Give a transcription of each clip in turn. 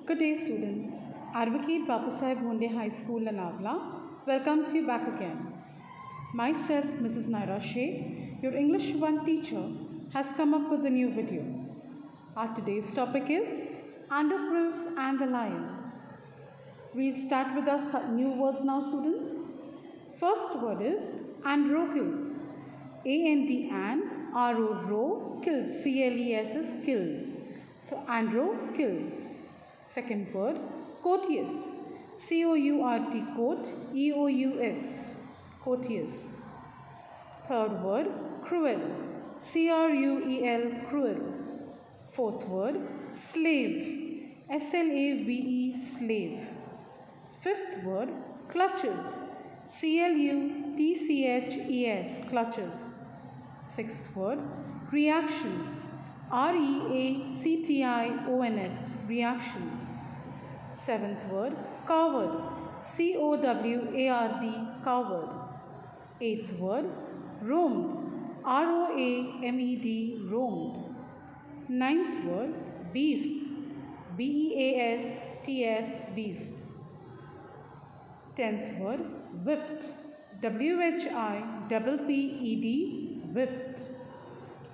Good day, students. Advocate Babasaheb Bhonde High School, Lanavla welcomes you back again. Myself, Mrs. Naira Sheikh, your English 1 teacher, has come up with a new video. Our today's topic is Androcles and the Lion. We'll start with our new words now, students. First word is Androcles. A-N-D and R-O-R-O, kills, C-L-E-S is kills. So, Androcles. Second word, courteous. C-O-U-R-T, court, E-O-U-S, courteous. Third word, cruel. C-R-U-E-L, cruel. Fourth word, slave. S-L-A-V-E, slave. Fifth word, clutches. C-L-U-T-C-H-E-S, clutches. Sixth word, reactions. R-E-A-C-T-I-O-N-S, reactions. Seventh word, coward. C-O-W-A-R-D, coward. Eighth word, roamed. R-O-A-M-E-D, roamed. Ninth word, beast. B-E-A-S-T-S, beast. Tenth word, whipped. W-H-I-P-P-E-D, whipped.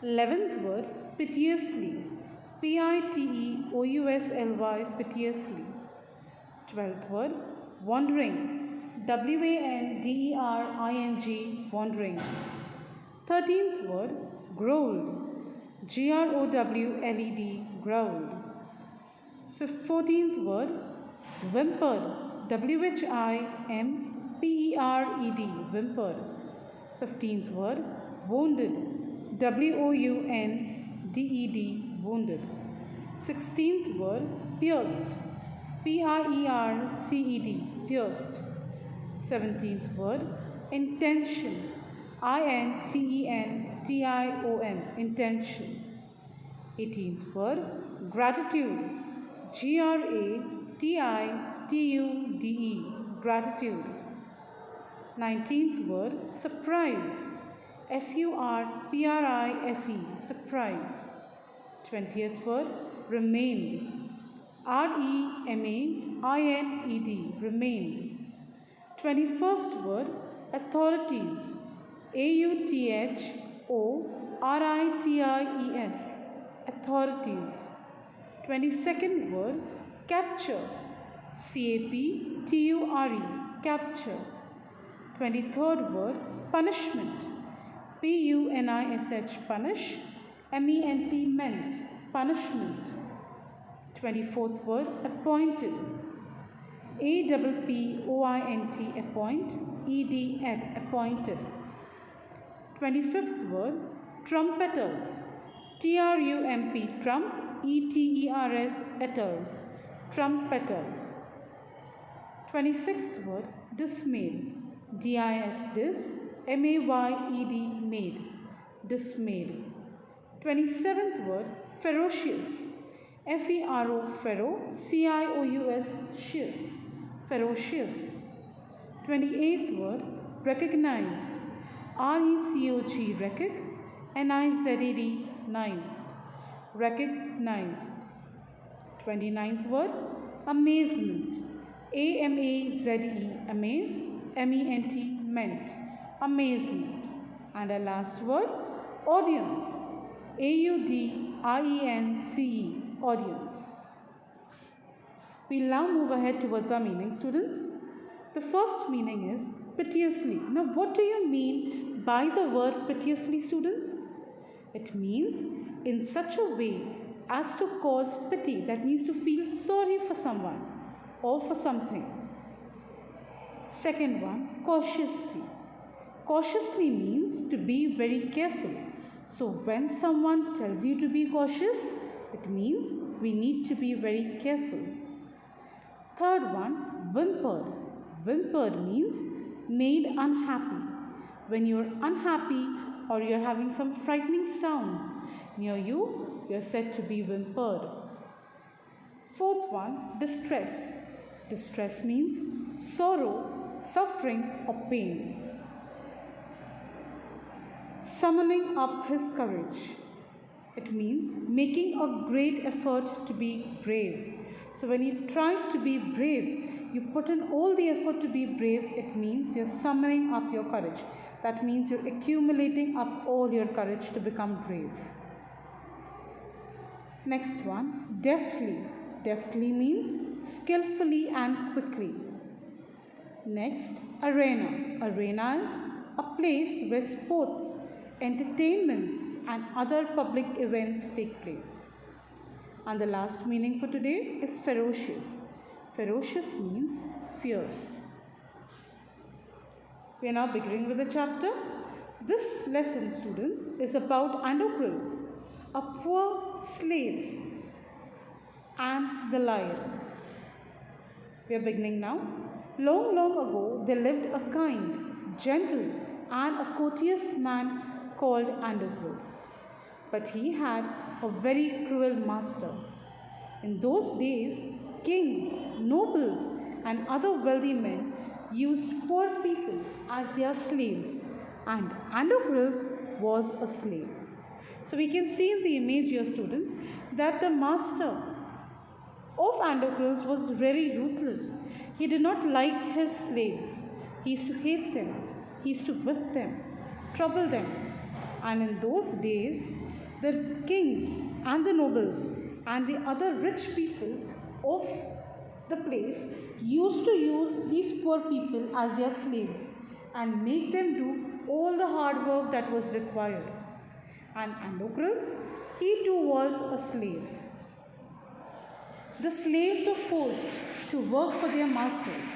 11th word, piteously. P-I-T-E-O-U-S-L-Y, piteously. 12th word, wandering. W-A-N-D-E-R-I-N-G, wandering. 13th word, growled. G-R-O-W-L-E-D, growled. 14th word, whimpered. W-H-I-M-P-E-R-E-D, whimpered. 15th word, wounded. W-O-U-N-D-E-D, wounded. 16th word, pierced. P-I-E-R-C-E-D, pierced. 17th word, intention. I-N-T-E-N-T-I-O-N, intention. 18th word, gratitude. G-R-A-T-I-T-U-D-E, gratitude. 19th word, surprise. S-U-R-P-R-I-S-E, surprise. 20th word, remained. R-E-M-A-I-N-E-D, remained. 21st word, authorities. A-U-T-H-O-R-I-T-I-E-S, authorities. 22nd word, capture. C-A-P-T-U-R-E, capture. 23rd word, punishment. P-U-N-I-S-H, punish. M-E-N-T, meant, punishment. 24th word, appointed. A-P-P-O-I-N-T, appoint. E-D, appointed. 25th word, trumpeters. T-R-U-M-P, trump. E-T-E-R-S, etters, trumpeters. 26th word, dismayed. D-I-S, dis. M-A-Y-E-D, made, dismayed. 27th word, ferocious. F-E-R-O, fero, C-I-O-U-S, cious, ferocious. 28th word, recognized. R-E-C-O-G, recog, N-I-Z-E-D, nized, recognized. 29th word, amazement. A-M-A-Z-E, amaze, M-E-N-T, meant, amazement. And our last word, audience. A-U-D-I-E-N-C-E, audience. We'll now move ahead towards our meaning, students. The first meaning is piteously. Now, what do you mean by the word piteously, students? It means in such a way as to cause pity, that means to feel sorry for someone or for something. Second one, cautiously. Cautiously means to be very careful. So when someone tells you to be cautious, it means we need to be very careful. Third one, whimpered. Whimpered means made unhappy. When you're unhappy or you're having some frightening sounds near you, you're said to be whimpered. Fourth one, distress. Distress means sorrow, suffering or pain. Summoning up his courage. It means making a great effort to be brave. So when you try to be brave, you put in all the effort to be brave, it means you're summoning up your courage. That means you're accumulating up all your courage to become brave. Next one, deftly. Deftly means skillfully and quickly. Next, arena. Arena is a place where sports, entertainments, and other public events take place. And the last meaning for today is ferocious. Ferocious means fierce. We are now beginning with the chapter. This lesson, students, is about Androcles, a poor slave, and the lion. We are beginning now. Long, long ago, there lived a kind, gentle, and a courteous man called Androcles. But he had a very cruel master. In those days, kings, nobles, and other wealthy men used poor people as their slaves, and Androcles was a slave. So we can see in the image here, students, that the master of Androcles was very ruthless. He did not like his slaves. He used to hate them. He used to whip them, trouble them. And in those days, the kings and the nobles and the other rich people of the place used to use these poor people as their slaves and make them do all the hard work that was required. And Androcles, he too was a slave. The slaves were forced to work for their masters.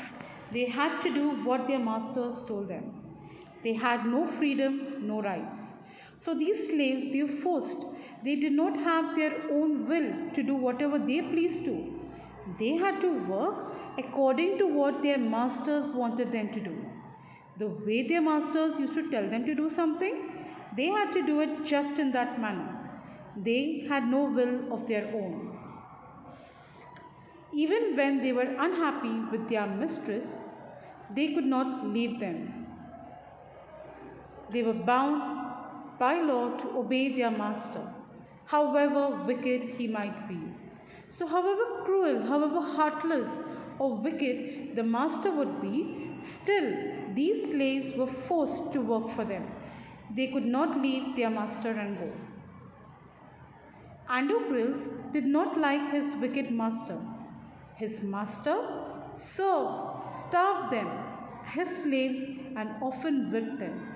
They had to do what their masters told them. They had no freedom, no rights. So these slaves, they were forced. They did not have their own will to do whatever they pleased to. They had to work according to what their masters wanted them to do. The way their masters used to tell them to do something, they had to do it just in that manner. They had no will of their own. Even when they were unhappy with their mistress, they could not leave them. They were bound by law to obey their master, however wicked he might be. So however cruel, however heartless or wicked the master would be, still these slaves were forced to work for them. They could not leave their master and go. Androcles did not like his wicked master. His master starved them, his slaves, and often whipped them.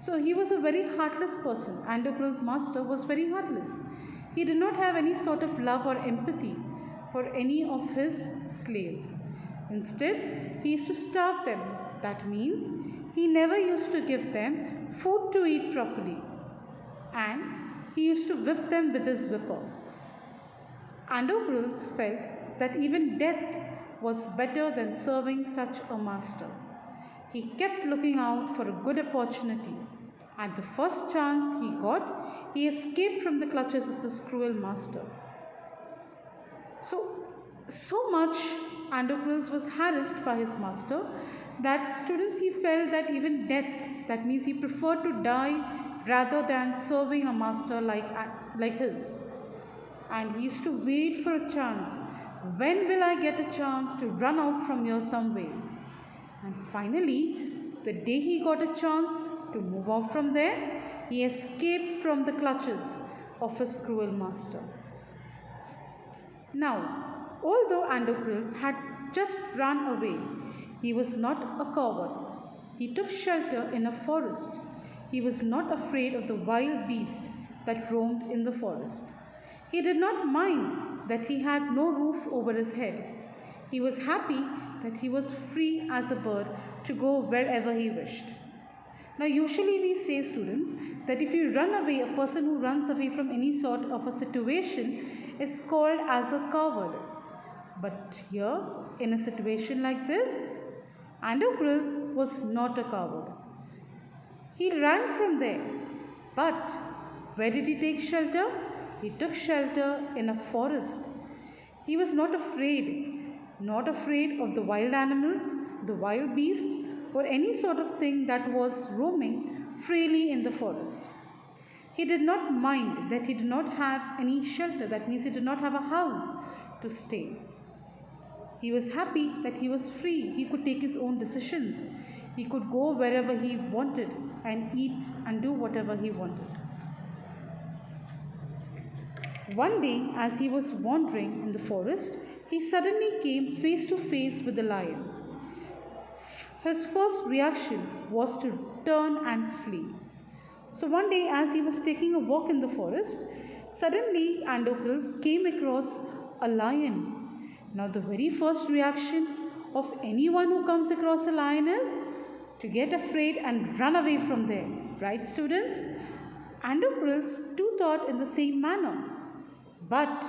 So he was a very heartless person. Androcles' master was very heartless. He did not have any sort of love or empathy for any of his slaves. Instead, he used to starve them. That means he never used to give them food to eat properly. And he used to whip them with his whipper. Androcles felt that even death was better than serving such a master. He kept looking out for a good opportunity. At the first chance he got, he escaped from the clutches of his cruel master. So much Androcles was harassed by his master that students, he felt that even death, that means he preferred to die rather than serving a master like his. And he used to wait for a chance. When will I get a chance to run out from here some way? And finally, the day he got a chance to move out from there, he escaped from the clutches of his cruel master. Now, although Androcles had just run away, he was not a coward. He took shelter in a forest. He was not afraid of the wild beast that roamed in the forest. He did not mind that he had no roof over his head. He was happy that he was free as a bird to go wherever he wished. Now, usually we say, students, that if you run away, a person who runs away from any sort of a situation is called as a coward. But here, in a situation like this, Androcles was not a coward. He ran from there. But where did he take shelter? He took shelter in a forest. He was not afraid of the wild animals, the wild beast, or any sort of thing that was roaming freely in the forest. He did not mind that he did not have any shelter. That means he did not have a house to stay. He was happy that he was free. He could take his own decisions. He could go wherever he wanted and eat and do whatever he wanted. One day, as he was wandering in the forest, he suddenly came face to face with the lion. His first reaction was to turn and flee. So one day, as he was taking a walk in the forest, suddenly Androcles came across a lion. Now the very first reaction of anyone who comes across a lion is to get afraid and run away from there. Right, students? Androcles too thought in the same manner. But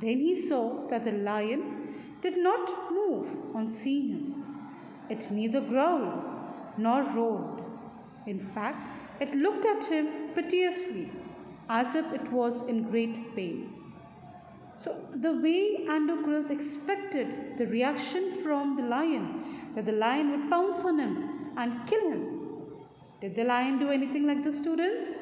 then he saw that the lion did not move on seeing him. It neither growled nor roared. In fact, it looked at him piteously, as if it was in great pain. So, the way Androcles expected the reaction from the lion, that the lion would pounce on him and kill him. Did the lion do anything like this, students?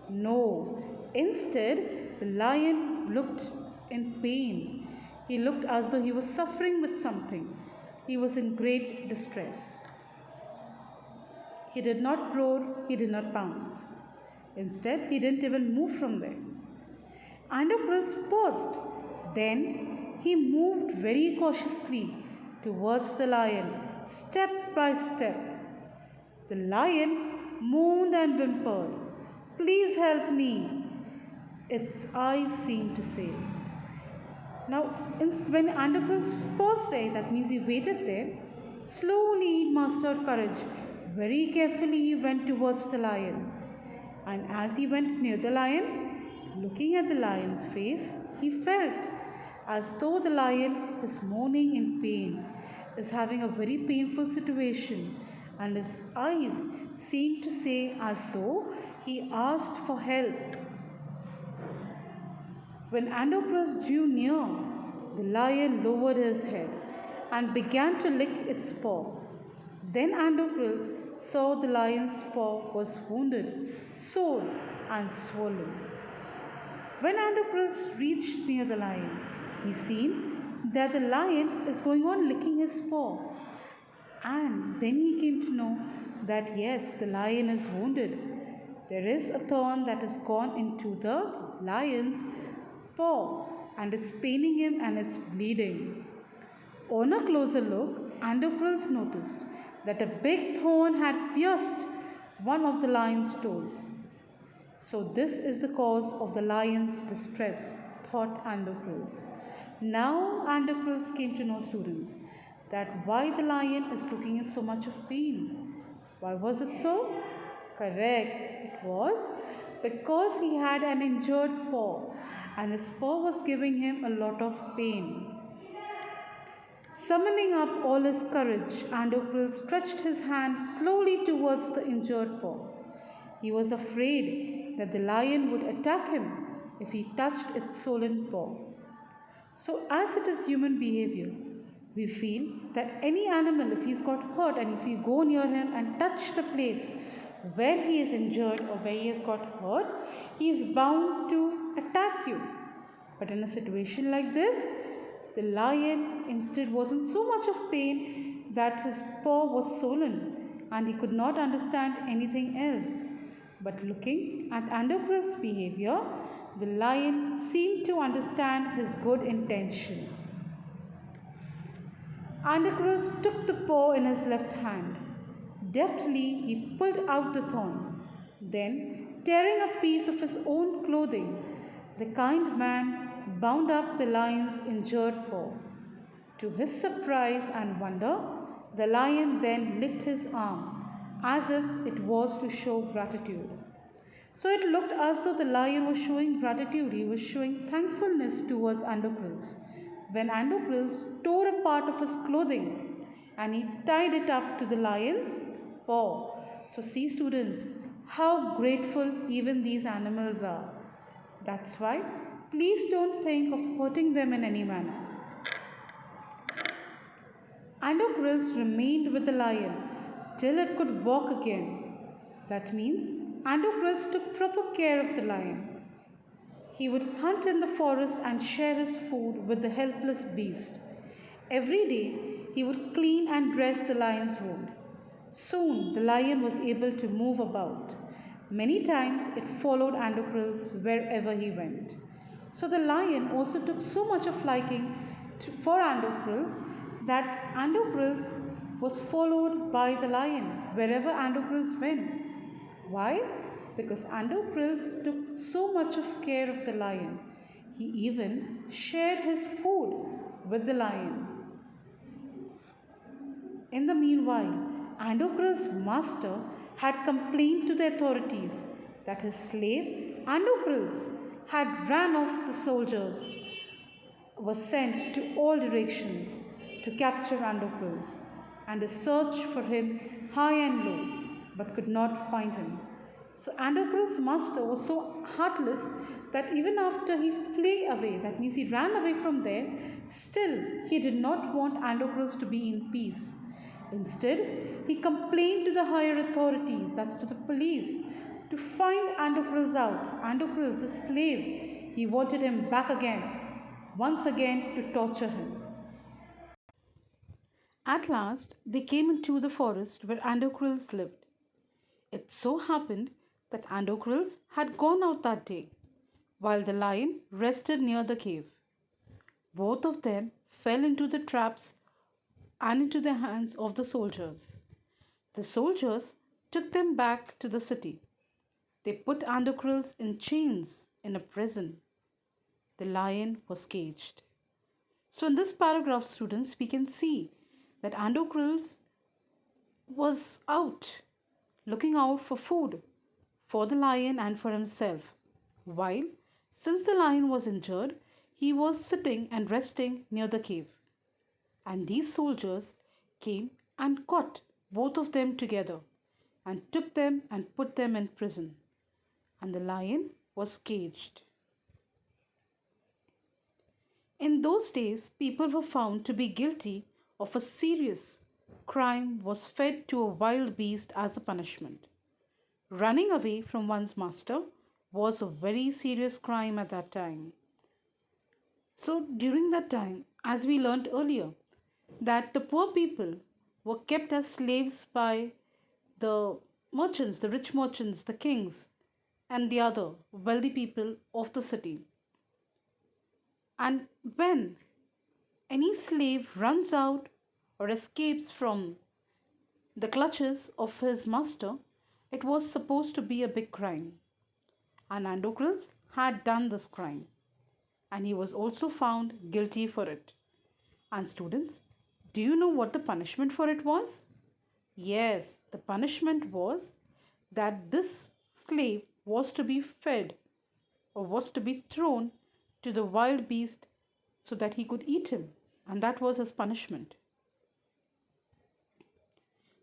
No. Instead, the lion looked in pain. He looked as though he was suffering with something. He was in great distress. He did not roar, he did not pounce. Instead, he didn't even move from there. Androcles paused. Then he moved very cautiously towards the lion, step by step. The lion moaned and whimpered, "Please help me," its eyes seemed to say. Now, when Androcles paused there, that means he waited there, slowly he mustered courage. Very carefully he went towards the lion. And as he went near the lion, looking at the lion's face, he felt as though the lion is moaning in pain, is having a very painful situation, and his eyes seemed to say as though he asked for help. When Androcles drew near, the lion lowered his head and began to lick its paw. Then Androcles saw the lion's paw was wounded, sore, and swollen. When Androcles reached near the lion, he seen that the lion is going on licking his paw. And then he came to know that yes, the lion is wounded. There is a thorn that has gone into the lion's paw and it's paining him and it's bleeding. On a closer look, Androcles noticed that a big thorn had pierced one of the lion's toes. So this is the cause of the lion's distress, thought Androcles. Now Androcles came to know, students, that why the lion is looking in so much of pain. Why was it so? Correct, it was because he had an injured paw and his paw was giving him a lot of pain. Summoning up all his courage, Androcles stretched his hand slowly towards the injured paw. He was afraid that the lion would attack him if he touched its swollen paw. So, as it is human behavior, we feel that any animal, if he's got hurt and if you go near him and touch the place where he is injured or where he has got hurt, he is bound to attack you. But in a situation like this, the lion instead was in so much of pain that his paw was swollen and he could not understand anything else. But looking at Androcles' behavior, the lion seemed to understand his good intention. Androcles took the paw in his left hand. Deftly, he pulled out the thorn. Then, tearing a piece of his own clothing, the kind man bound up the lion's injured paw. To his surprise and wonder, the lion then licked his arm as if it was to show gratitude. So it looked as though the lion was showing gratitude. He was showing thankfulness towards Androcles. When Androcles tore a part of his clothing and he tied it up to the lion's paw. So see, students, how grateful even these animals are. That's why please don't think of hurting them in any manner. Androcles remained with the lion till it could walk again. That means Androcles took proper care of the lion. He would hunt in the forest and share his food with the helpless beast. Every day, he would clean and dress the lion's wound. Soon, the lion was able to move about. Many times, it followed Androcles wherever he went. So, the lion also took so much of liking for Androcles that Androcles was followed by the lion wherever Androcles went. Why? Because Androcles took so much of care of the lion. He even shared his food with the lion. In the meanwhile, Androcles' master had complained to the authorities that his slave Androcles had ran off. The soldiers was sent to all directions to capture Androcles, and they searched for him high and low, but could not find him. So Androcles' master was so heartless that even after he flew away, that means he ran away from there, still he did not want Androcles to be in peace. Instead, he complained to the higher authorities, that's to the police, to find Androcles out. Androcles, his slave, he wanted him back again, once again to torture him. At last, they came into the forest where Androcles lived. It so happened that Androcles had gone out that day, while the lion rested near the cave. Both of them fell into the traps and into the hands of the soldiers. The soldiers took them back to the city. They put Androcles in chains in a prison. The lion was caged. So in this paragraph, students, we can see that Androcles was out, looking out for food for the lion and for himself, while, since the lion was injured, he was sitting and resting near the cave. And these soldiers came and caught both of them together and took them and put them in prison. And the lion was caged. In those days, people were found to be guilty of a serious crime was fed to a wild beast as a punishment. Running away from one's master was a very serious crime at that time. So during that time, as we learnt earlier, that the poor people were kept as slaves by the merchants, the rich merchants, the kings, and the other wealthy people of the city. And when any slave runs out or escapes from the clutches of his master, it was supposed to be a big crime. And Androcles had done this crime, and he was also found guilty for it. And students, do you know what the punishment for it was? Yes, the punishment was that this slave was to be fed or was to be thrown to the wild beast so that he could eat him, and that was his punishment.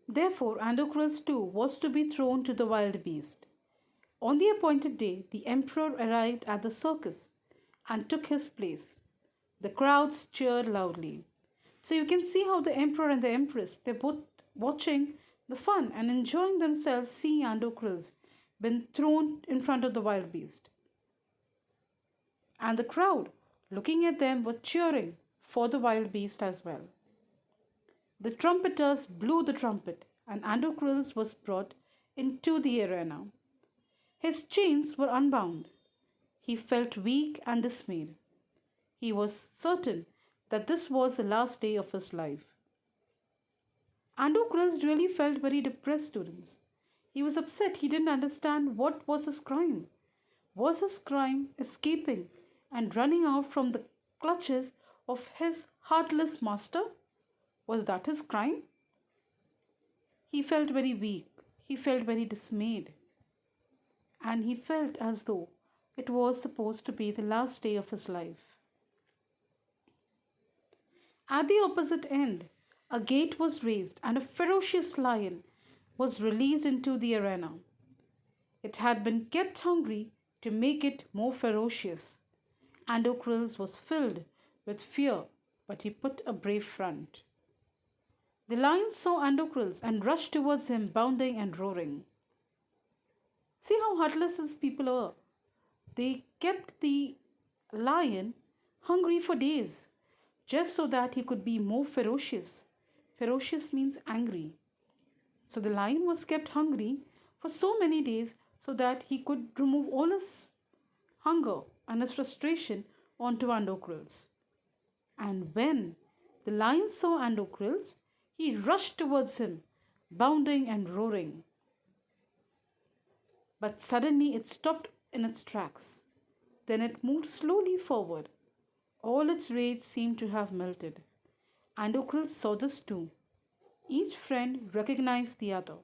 Therefore, Androcles too was to be thrown to the wild beast. On the appointed day, the emperor arrived at the circus and took his place. The crowds cheered loudly. So you can see how the emperor and the empress, they're both watching the fun and enjoying themselves seeing Androcles been thrown in front of the wild beast. And the crowd, looking at them, were cheering for the wild beast as well. The trumpeters blew the trumpet, and Androcles was brought into the arena. His chains were unbound. He felt weak and dismayed. He was certain that this was the last day of his life. Androcles really felt very depressed, students. He was upset. He didn't understand what was his crime. Was his crime escaping and running out from the clutches of his heartless master? Was that his crime? He felt very weak. He felt very dismayed. And he felt as though it was supposed to be the last day of his life. At the opposite end, a gate was raised and a ferocious lion was released into the arena. It had been kept hungry to make it more ferocious. Androcles was filled with fear, but he put a brave front. The lion saw Androcles and rushed towards him, bounding and roaring. See how heartless these people are. They kept the lion hungry for days just so that he could be more ferocious. Ferocious means angry. So the lion was kept hungry for so many days so that he could remove all his hunger and his frustration onto Androcles. And when the lion saw Androcles, he rushed towards him, bounding and roaring. But suddenly it stopped in its tracks. Then it moved slowly forward. All its rage seemed to have melted. Androcles saw this too. Each friend recognized the other.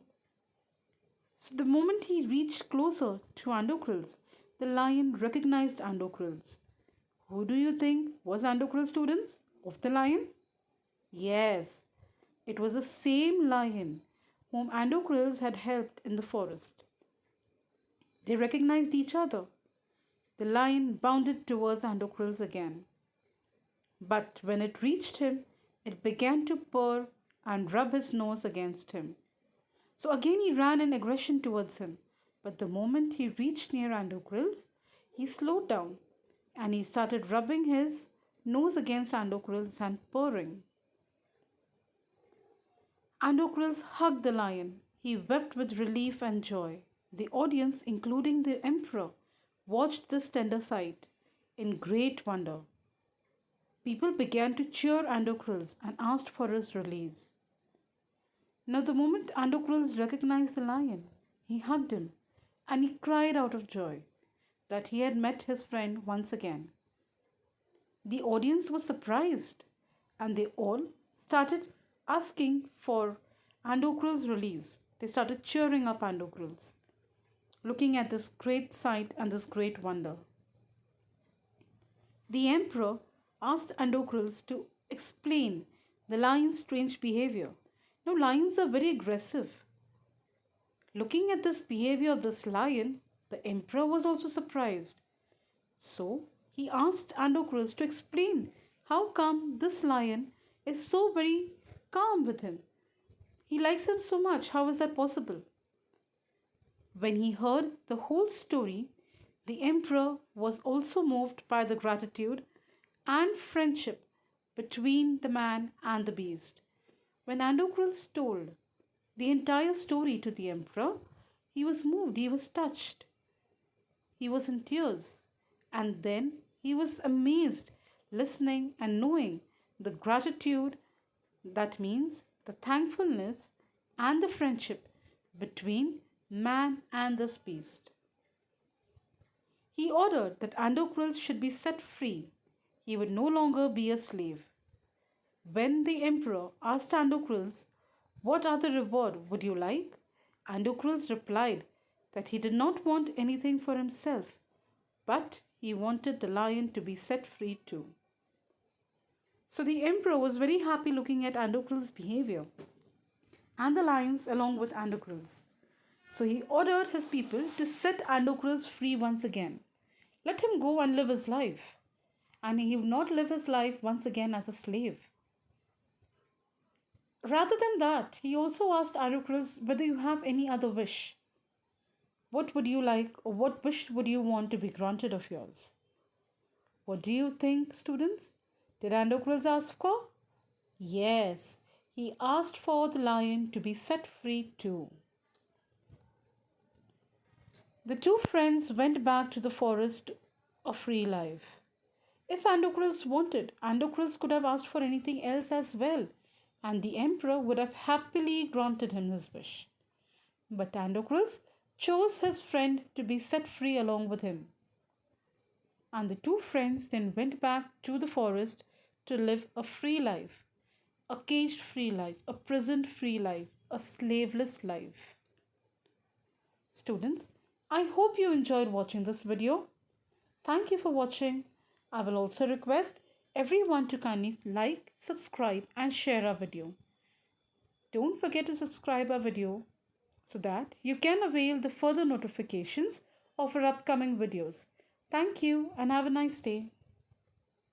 So the moment he reached closer to Androcles, the lion recognized Androcles. Who do you think was Androcles, students? Of the lion? Yes, it was the same lion whom Androcles had helped in the forest. They recognized each other. The lion bounded towards Androcles again. But when it reached him, it began to purr and rub his nose against him. So again he ran in aggression towards him. But the moment he reached near Androcles, he slowed down and he started rubbing his nose against Androcles and purring. Androcles hugged the lion. He wept with relief and joy. The audience, including the emperor, watched this tender sight in great wonder. People began to cheer Androcles and asked for his release. Now, the moment Androcles recognized the lion, he hugged him and he cried out of joy that he had met his friend once again. The audience was surprised and they all started asking for Androcles' release. They started cheering up Androcles, looking at this great sight and this great wonder. The emperor asked Androcles to explain the lion's strange behavior. Now, lions are very aggressive. Looking at this behavior of this lion, the emperor was also surprised. So, he asked Androcles to explain how come this lion is so very calm with him. He likes him so much. How is that possible? When he heard the whole story, the emperor was also moved by the gratitude and friendship between the man and the beast. When Androcles told the entire story to the emperor, he was moved, he was touched, he was in tears, and then he was amazed listening and knowing the gratitude, that means the thankfulness and the friendship between man and this beast. He ordered that Androcles should be set free. He would no longer be a slave. When the emperor asked Androcles, "What other reward would you like?" Androcles replied that he did not want anything for himself, but he wanted the lion to be set free too. So the emperor was very happy looking at Androcles' behavior and the lions along with Androcles. So he ordered his people to set Androcles free once again. Let him go and live his life. And he would not live his life once again as a slave. Rather than that, he also asked Androcles whether you have any other wish. What would you like, or what wish would you want to be granted of yours? What do you think, students? Did Androcles ask for? Yes, he asked for the lion to be set free too. The two friends went back to the forest of free life. If Androcles wanted, Androcles could have asked for anything else as well, and the emperor would have happily granted him his wish. But Androcles chose his friend to be set free along with him. And the two friends then went back to the forest to live a free life, a caged free life, a prisoned free life, a slaveless life. Students, I hope you enjoyed watching this video. Thank you for watching. I will also request everyone to kindly like, subscribe and share our video. Don't forget to subscribe our video so that you can avail the further notifications of our upcoming videos. Thank you and have a nice day.